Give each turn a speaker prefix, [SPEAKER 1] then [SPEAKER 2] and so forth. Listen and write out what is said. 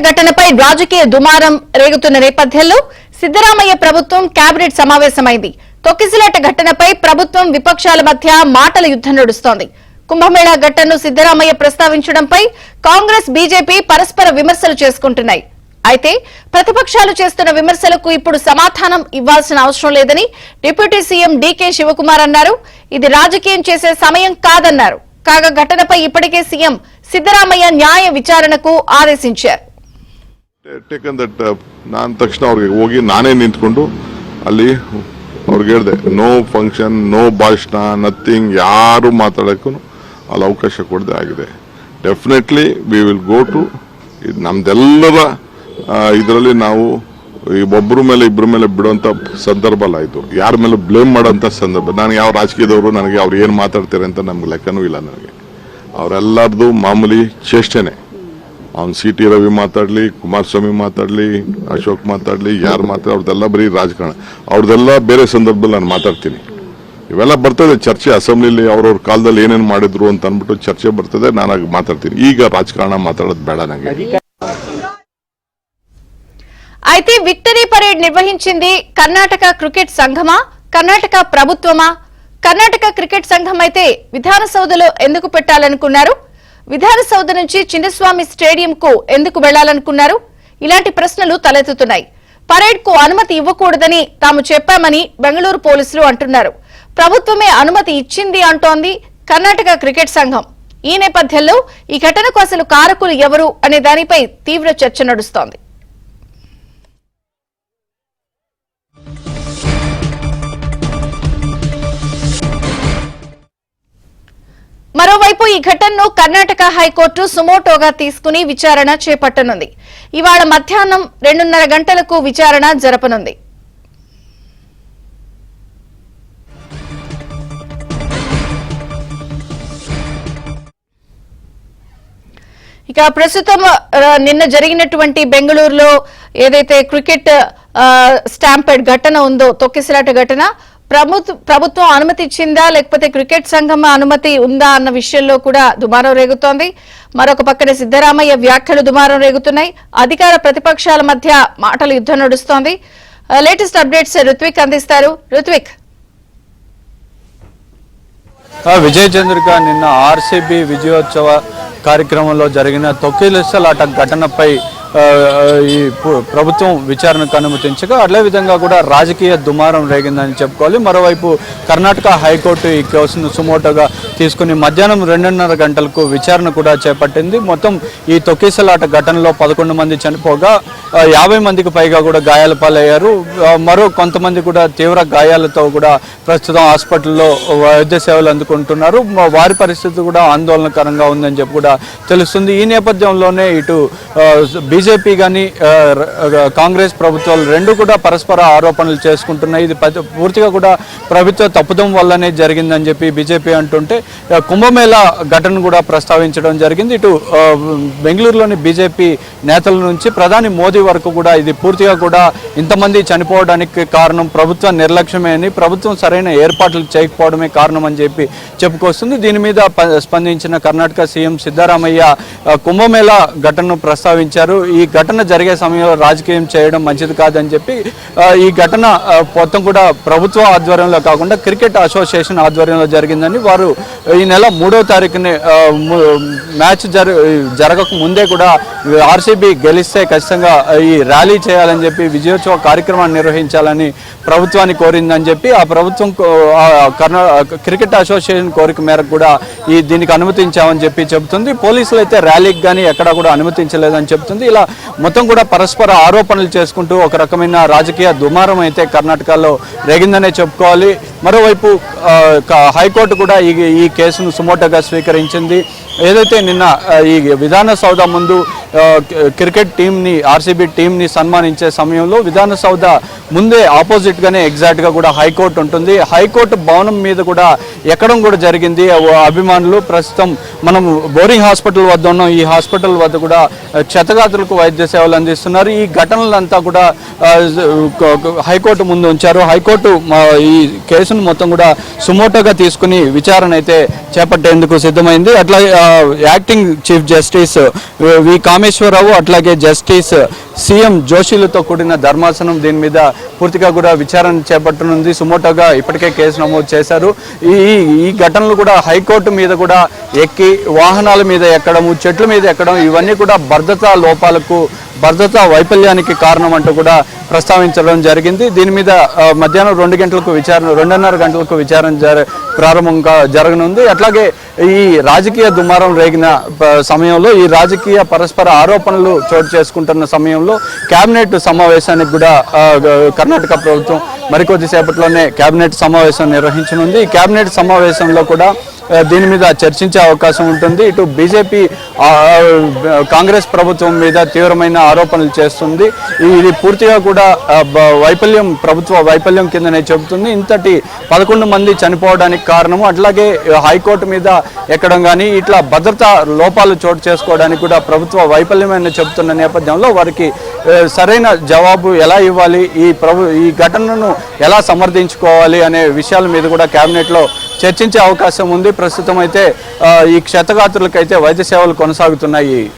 [SPEAKER 1] ఘటనపై రాజకీయ దుమారం రేగుతున్న నేపథ్యంలో సిద్ధరామయ్య ప్రభుత్వం కేబినెట్ సమావేశమైంది. తొక్కిసలాట ఘటనపై ప్రభుత్వం విపక్షాల మధ్య మాటల యుద్ధం నడుస్తోంది. కుంభమేళా ఘటనను సిద్ధరామయ్య ప్రస్తావించడంపై కాంగ్రెస్ బీజేపీ పరస్పర విమర్శలు చేసుకుంటున్నాయి. అయితే ప్రతిపక్షాలు చేస్తున్న విమర్శలకు ఇప్పుడు సమాధానం ఇవ్వాల్సిన అవసరం లేదని డిప్యూటీ సీఎం డీకే శివకుమార్ అన్నారు. ఇది రాజకీయం చేసే సమయం కాదన్నారు. కాగా ఘటనపై ఇప్పటికే సీఎం సిద్ధరామయ్య న్యాయ విచారణకు ఆదేశించారు.
[SPEAKER 2] ನಾನು ತಕ್ಷಣ ಅವ್ರಿಗೆ ಹೋಗಿ ನಾನೇ ನಿಂತ್ಕೊಂಡು ಅಲ್ಲಿ ಅವ್ರಿಗೆ ಹೇಳಿದೆ, ನೋ ಫಂಕ್ಷನ್, ನೋ ಭಾಷಣ, ನಥಿಂಗ್, ಯಾರು ಮಾತಾಡೋಕ್ಕೂ ಅಲ್ಲಿ ಅವಕಾಶ ಕೊಡದೆ ಆಗಿದೆ. Definitely we will go to ನಮ್ದೆಲ್ಲರ ಇದರಲ್ಲಿ ನಾವು ಒಬ್ಬರ ಮೇಲೆ ಇಬ್ಬರ ಮೇಲೆ ಬಿಡುವಂತ ಸಂದರ್ಭ ಅಲ್ಲ ಇದು, ಯಾರ ಮೇಲೆ ಬ್ಲೇಮ್ ಮಾಡೋಂಥ ಸಂದರ್ಭ. ನಾನು ಯಾವ ರಾಜಕೀಯದವರು ನನಗೆ ಅವ್ರು ಏನು ಮಾತಾಡ್ತಾರೆ ಅಂತ ನಮ್ಗೆ ಲೆಕ್ಕನೂ ಇಲ್ಲ. ನನಗೆ ಅವರೆಲ್ಲರದು ಮಾಮೂಲಿ ಚೇಷ್ಟೆನೆ. ಅವ್ನು ಸಿ.ಟಿ. ರವಿ ಮಾತಾಡ್ಲಿ, ಕುಮಾರಸ್ವಾಮಿ ಮಾತಾಡ್ಲಿ, ಅಶೋಕ್ ಮಾತಾಡ್ಲಿ, ಯಾರು ಮಾತಾಡ ಅವ್ರದ್ದೆಲ್ಲ ಬರೀ ರಾಜಕಾರಣ. ಅವ್ರದ್ದೆಲ್ಲ ಬೇರೆ ಸಂದರ್ಭದಲ್ಲಿ ನಾನು ಮಾತಾಡ್ತೀನಿ. ಇವೆಲ್ಲ ಬರ್ತದೆ ಚರ್ಚೆ, ಅಸೆಂಬ್ಲಿಲಿ ಅವ್ರವ್ರ ಕಾಲದಲ್ಲಿ ಏನೇನು ಮಾಡಿದ್ರು ಅಂತ ಅಂದ್ಬಿಟ್ಟು ಚರ್ಚೆ ಬರ್ತದೆ, ನಾನು ಮಾತಾಡ್ತೀನಿ. ಈಗ ರಾಜಕಾರಣ ಮಾತಾಡೋದು ಬೇಡ ನನಗೆ.
[SPEAKER 1] అయితే విక్టరీ పరేడ్ నిర్వహించింది కర్ణాటక క్రికెట్ సంఘమా, కర్ణాటక ప్రభుత్వమా? కర్ణాటక క్రికెట్ సంఘం అయితే విధానసౌధలో ఎందుకు పెట్టాలనుకున్నారు? విధానసౌధ నుంచి చిన్నస్వామి స్టేడియం కు ఎందుకు వెళ్లాలనుకున్నారు? ఇలాంటి ప్రశ్నలు తలెత్తుతున్నాయి. పరేడ్ కు అనుమతి ఇవ్వకూడదని తాము చెప్పామని బెంగళూరు పోలీసులు అంటున్నారు. ప్రభుత్వమే అనుమతి ఇచ్చింది అంటోంది కర్ణాటక క్రికెట్ సంఘం. ఈ నేపథ్యంలో ఈ ఘటనకు అసలు కారకులు ఎవరు అనే దానిపై తీవ్ర చర్చ నడుస్తోంది. మరోవైపు ఈ ఘటనను కర్ణాటక హైకోర్టు సుమోటోగా తీసుకుని విచారణ చేపట్టనుంది. ఇవాళ మధ్యాహ్నం 2:30 గంటలకు విచారణ జరపనుంది. ఇక ప్రస్తుతం నిన్న జరిగినటువంటి బెంగళూరులో ఏదైతే క్రికెట్ స్టాంపెడ్ ఘటన ఉందో, తొక్కిసలాట ఘటన, ప్రభుత్వం అనుమతి ఇచ్చిందా లేకపోతే క్రికెట్ సంఘం అనుమతి ఉందా అన్న విషయంలో కూడా దుమారం రేగుతోంది. మరొక పక్కన సిద్ధరామయ్య వ్యాఖ్యలు దుమారం రేగుతున్నాయి. అధికార ప్రతిపక్షాల మధ్య మాటల యుద్ధం నడుస్తోంది. లేటెస్ట్ అప్డేట్స్ రుత్విక్ అందిస్తారు. రుత్విక్.
[SPEAKER 3] విజయ చంద్రిక, నిన్న ఆర్సీబీ విజయోత్సవ కార్యక్రమంలో జరిగిన తొక్కిసలాట ఘటనపై ఈ ప్రభుత్వం విచారణకు అనుమతించగా అదేవిధంగా కూడా రాజకీయ దుమారం రేగిందని చెప్పుకోవాలి. మరోవైపు కర్ణాటక హైకోర్టు ఈ కేసును సుమోటోగా తీసుకుని మధ్యాహ్నం 2:30 గంటలకు విచారణ కూడా చేపట్టింది. మొత్తం ఈ తొక్కిసలాట ఘటనలో 11 మంది చనిపోగా 50 మందికి పైగా కూడా గాయాల పాలయ్యారు. మరో కొంతమంది కూడా తీవ్ర గాయాలతో కూడా ప్రస్తుతం హాస్పిటల్లో వైద్య సేవలు అందుకుంటున్నారు. వారి పరిస్థితి కూడా ఆందోళనకరంగా ఉందని చెప్పి కూడా తెలుస్తుంది. ఈ నేపథ్యంలోనే ఇటు బీజేపీ కానీ కాంగ్రెస్ ప్రభుత్వాలు రెండు కూడా పరస్పర ఆరోపణలు చేసుకుంటున్నాయి. ఇది పూర్తిగా కూడా ప్రభుత్వ తప్పుదం వల్లనే జరిగిందని చెప్పి బీజేపీ అంటుంటే, కుంభమేళా ఘటన కూడా ప్రస్తావించడం జరిగింది. ఇటు బెంగళూరులోని బీజేపీ నేతల నుంచి ప్రధాని మోదీ వరకు కూడా ఇది పూర్తిగా కూడా ఇంతమంది చనిపోవడానికి కారణం ప్రభుత్వ నిర్లక్ష్యమే అని, ప్రభుత్వం సరైన ఏర్పాట్లు చేయకపోవడమే కారణం అని చెప్పి చెప్పుకొస్తుంది. దీని మీద స్పందించిన కర్ణాటక సీఎం సిద్ధరామయ్య కుంభమేళా ఘటనను ప్రస్తావించారు. ఈ ఘటన జరిగే సమయంలో రాజకీయం చేయడం మంచిది కాదని చెప్పి, ఈ ఘటన మొత్తం కూడా ప్రభుత్వ ఆధ్వర్యంలో కాకుండా క్రికెట్ అసోసియేషన్ ఆధ్వర్యంలో జరిగిందని, వారు ఈ నెల 3వ తారీఖుని మ్యాచ్ జరగక ముందే కూడా ఆర్సీబీ గెలిస్తే ఖచ్చితంగా ఈ ర్యాలీ చేయాలని చెప్పి విజయోత్సవ కార్యక్రమాన్ని నిర్వహించాలని ప్రభుత్వాన్ని కోరిందని చెప్పి, ఆ ప్రభుత్వం క్రికెట్ అసోసియేషన్ కోరిక మేరకు కూడా దీనికి అనుమతించామని చెప్పి చెబుతుంది. పోలీసులు అయితే ర్యాలీకి కానీ ఎక్కడా కూడా అనుమతించలేదని చెబుతుంది. ఇలా మొత్తం కూడా పరస్పర ఆరోపణలు చేసుకుంటూ ఒక రకమైన రాజకీయ దుమారం అయితే కర్ణాటకలో రేగిందనే చెప్పుకోవాలి. మరోవైపు హైకోర్టు కూడా ఈ కేసును సుమోటోగా స్వీకరించింది. ఏదైతే నిన్న ఈ విధానసౌధ ముందు క్రికెట్ టీంని, ఆర్సీబీ టీంని సన్మానించే సమయంలో విధానసౌధ ముందే ఆపోజిట్గానే ఎగ్జాక్ట్గా కూడా హైకోర్టు ఉంటుంది. హైకోర్టు భవనం మీద కూడా ఎక్కడం కూడా జరిగింది. అభిమానులు ప్రస్తుతం మనం బోరింగ్ హాస్పిటల్ వద్ద ఉన్నాం. ఈ హాస్పిటల్ వద్ద కూడా క్షతగాతులకు వైద్య సేవలు అందిస్తున్నారు. ఈ ఘటనలంతా కూడా హైకోర్టు ముందు ఉంచారు. హైకోర్టు ఈ కేసు కేసును మొత్తం కూడా సుమోటోగా తీసుకుని విచారణ అయితే చేపట్టేందుకు సిద్ధమైంది. అట్లాగే యాక్టింగ్ చీఫ్ జస్టిస్ వి కామేశ్వరరావు అట్లాగే జస్టిస్ సిఎం జోషిలతో కూడిన ధర్మాసనం దీని మీద పూర్తిగా కూడా విచారణ చేపట్టనుంది. సుమోటోగా ఇప్పటికే కేసు నమోదు చేశారు. ఈ ఘటనలు కూడా హైకోర్టు మీద కూడా ఎక్కి వాహనాల మీద ఎక్కడము, చెట్ల మీద ఎక్కడం ఇవన్నీ కూడా భద్రతా వైఫల్యానికి కారణం అంటూ కూడా ప్రస్తావించడం జరిగింది. దీని మీద మధ్యాహ్నం 2:30 గంటలకు విచారణ ప్రారంభంగా జరగనుంది. అట్లాగే ఈ రాజకీయ దుమారం రేగిన సమయంలో, ఈ రాజకీయ పరస్పర ఆరోపణలు చోటు చేసుకుంటున్న సమయంలో కేబినెట్ సమావేశానికి కూడా కర్ణాటక ప్రభుత్వం మరికొద్దిసేపట్లోనే కేబినెట్ సమావేశం నిర్వహించనుంది. ఈ కేబినెట్ సమావేశంలో కూడా దీని మీద చర్చించే అవకాశం ఉంటుంది. ఇటు బీజేపీ కాంగ్రెస్ ప్రభుత్వం మీద తీవ్రమైన ఆరోపణలు చేస్తుంది. ఇది పూర్తిగా కూడా ప్రభుత్వ వైఫల్యం కిందనే చెబుతుంది. ఇంతటి 11 మంది చనిపోవడానికి కారణము, అట్లాగే హైకోర్టు మీద ఎక్కడం కానీ ఇట్లా భద్రతా లోపాలు చోటు చేసుకోవడానికి కూడా ప్రభుత్వ వైఫల్యమైన చెబుతున్న నేపథ్యంలో వారికి సరైన జవాబు ఎలా ఇవ్వాలి, ఈ ఘటనను ఎలా సమర్థించుకోవాలి అనే విషయాల మీద కూడా కేబినెట్లో చర్చించే అవకాశం ఉంది. ప్రస్తుతం అయితే ఈ క్షతగాత్రులకైతే వైద్య సేవలు కొనసాగుతున్నాయి.